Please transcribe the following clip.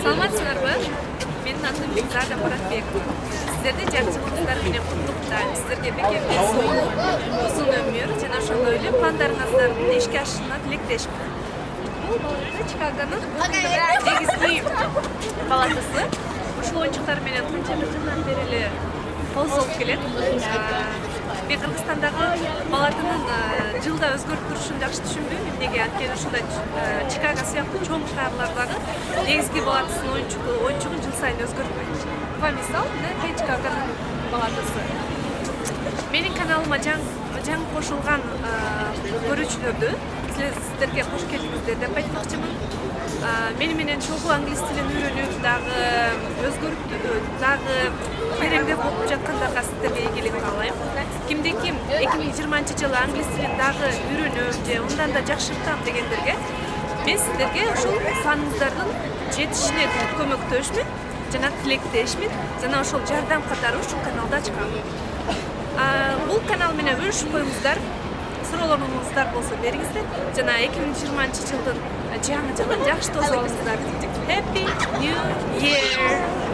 Саламатсыздарбы? Менин атым Бекзада Муратбекова. Сиздерди жакшылыгыңыздар менен куттуктайм. Сиздерге бекем денсаулык, узун өмүр жана ошондой эле пландарыңыздардын ишке ашышына тилектешмин. Бул балаты Чикагонун негизги палатасы. Ушул оюнчуктар менен канча бир жылдан бери эле колсоп келет. Мен Кыргызстандагы палатанын жылда өзгөрүп турушун жакшы түшүнбөйм. Эмнеге? Анткени ушундай Чикаго сыяктуу чоң шаарлардагы негизги палатасынын оюнчугун жыл сайын өзгөртпөйт. Мисал, Чикагонун палатасы. Менин каналыма жаңы кошулган көрүүчүлөрдү сиздерге кош келиңиздер деп айтмакчымын. Мени менен чогуу англис тилин үйрөнүп, дагы өзгөрүп, дагы беремдеп окуп жаткандарга сиздерге ийгилик каалайм. Кимде-ким 2020-жылы англис тилин дагы үйрөнөм же ундан да жакшыртам дегендерге мен сиздерге ушул планыңыздардын жетишине көмөктөшмүн жана тилектешмин жана ошол жардам катары ушул каналда чыгам. Бул канал менен бөлүшүп коюңуздар. Суроолоруңуздар болсо бериңиздер жана 2020-жылдын жаңы жылын жакшы тосуп алыңыздар. Happy New Year!